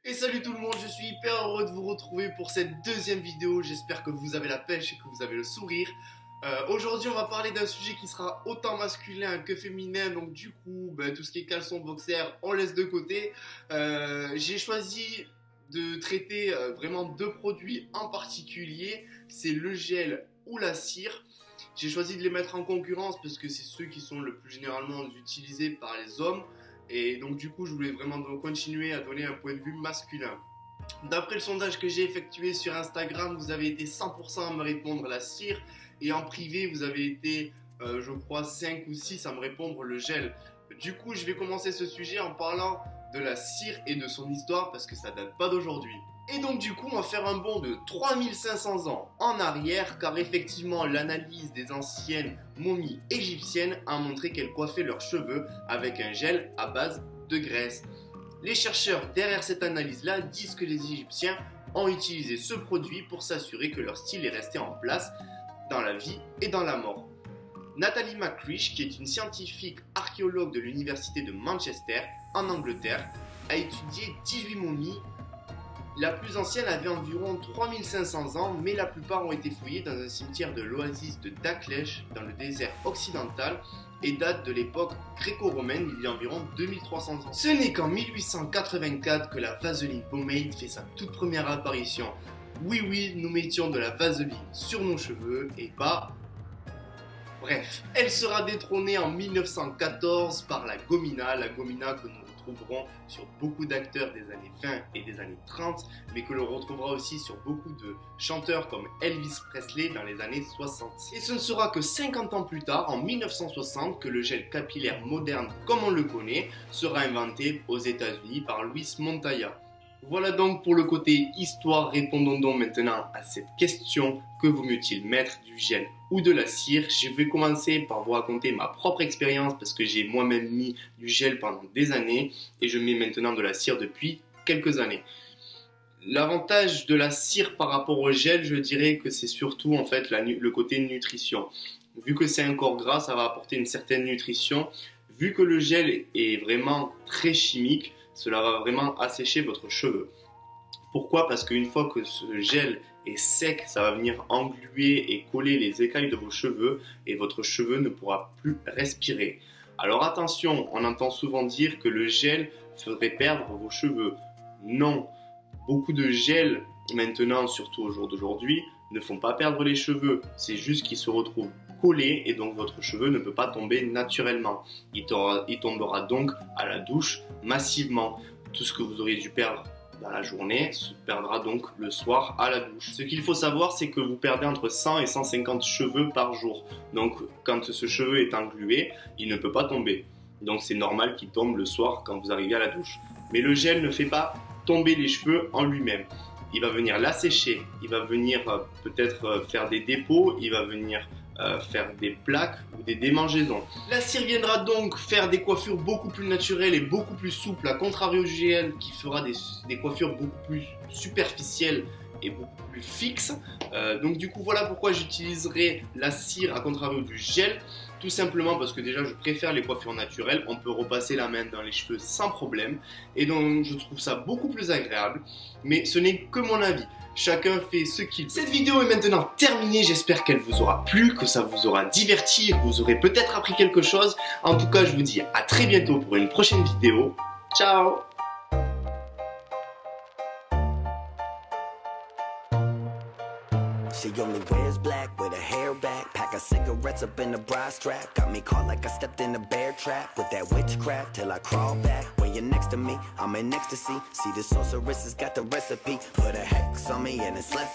Et salut tout le monde, je suis hyper heureux de vous retrouver pour cette deuxième vidéo. J'espère que vous avez la pêche et que vous avez le sourire. Aujourd'hui on va parler d'un sujet qui sera autant masculin que féminin. Donc du coup, tout ce qui est caleçon, boxer, on laisse de côté. J'ai choisi de traiter vraiment deux produits en particulier. C'est le gel ou la cire. J'ai choisi de les mettre en concurrence parce que c'est ceux qui sont le plus généralement utilisés par les hommes. Et donc du coup je voulais vraiment continuer à donner un point de vue masculin. D'après le sondage que j'ai effectué sur Instagram, vous avez été 100% à me répondre la cire. Et en privé vous avez été je crois 5 ou 6 à me répondre le gel. Du coup je vais commencer ce sujet en parlant de la cire et de son histoire parce que ça date pas d'aujourd'hui. Et donc du coup on va faire un bond de 3500 ans en arrière, car effectivement l'analyse des anciennes momies égyptiennes a montré qu'elles coiffaient leurs cheveux avec un gel à base de graisse. Les chercheurs derrière cette analyse là disent que les Égyptiens ont utilisé ce produit pour s'assurer que leur style est resté en place dans la vie et dans la mort. Nathalie McCreesh, qui est une scientifique archéologue de l'université de Manchester en Angleterre, a étudié 18 momies. La plus ancienne avait environ 3500 ans, mais la plupart ont été fouillées dans un cimetière de l'oasis de Dakhlesh, dans le désert occidental, et datent de l'époque gréco-romaine, il y a environ 2300 ans. Ce n'est qu'en 1884 que la vaseline pomade fait sa toute première apparition. Oui, nous mettions de la vaseline sur nos cheveux, et pas... Bref, elle sera détrônée en 1914 par la gomina que nous retrouverons sur beaucoup d'acteurs des années 20 et des années 30, mais que l'on retrouvera aussi sur beaucoup de chanteurs comme Elvis Presley dans les années 60. Et ce ne sera que 50 ans plus tard, en 1960, que le gel capillaire moderne comme on le connaît sera inventé aux États-Unis par Luis Montoya. Voilà donc pour le côté histoire. Répondons donc maintenant à cette question: que vaut mieux-il mettre, du gel ou de la cire? Je vais commencer par vous raconter ma propre expérience parce que j'ai moi-même mis du gel pendant des années et je mets maintenant de la cire depuis quelques années. L'avantage de la cire par rapport au gel, je dirais que c'est surtout en fait le côté nutrition. Vu que c'est un corps gras, ça va apporter une certaine nutrition. Vu que le gel est vraiment très chimique, cela va vraiment assécher votre cheveu. Pourquoi? Parce qu'une fois que ce gel est sec, ça va venir engluer et coller les écailles de vos cheveux et votre cheveu ne pourra plus respirer. Alors attention, on entend souvent dire que le gel ferait perdre vos cheveux. Non, beaucoup de gels maintenant, surtout au jour d'aujourd'hui, ne font pas perdre les cheveux. C'est juste qu'ils se retrouvent collés et donc votre cheveu ne peut pas tomber naturellement. Il tombera donc à la douche massivement. Tout ce que vous auriez dû perdre dans la journée se perdra donc le soir à la douche. Ce qu'il faut savoir, c'est que vous perdez entre 100 et 150 cheveux par jour. Donc quand ce cheveu est englué, il ne peut pas tomber. Donc c'est normal qu'il tombe le soir quand vous arrivez à la douche. Mais le gel ne fait pas tomber les cheveux en lui-même. Il va venir l'assécher, il va venir peut-être faire des dépôts, il va venir faire des plaques ou des démangeaisons. La cire viendra donc faire des coiffures beaucoup plus naturelles et beaucoup plus souples, à contrario du gel qui fera des coiffures beaucoup plus superficielles et beaucoup plus fixes. Donc du coup voilà pourquoi j'utiliserai la cire à contrario du gel. Tout simplement parce que déjà je préfère les coiffures naturelles, on peut repasser la main dans les cheveux sans problème et donc je trouve ça beaucoup plus agréable, mais ce n'est que mon avis, chacun fait ce qu'il veut. Cette vidéo est maintenant terminée, j'espère qu'elle vous aura plu, que ça vous aura diverti et que vous aurez peut-être appris quelque chose. En tout cas je vous dis à très bientôt pour une prochaine vidéo, ciao. She only wears black with her hair back. Pack of cigarettes up in the bra strap. Got me caught like I stepped in a bear trap. With that witchcraft till I crawl back. When you're next to me, I'm in ecstasy. See the sorceress has got the recipe. Put a hex on me and it's left.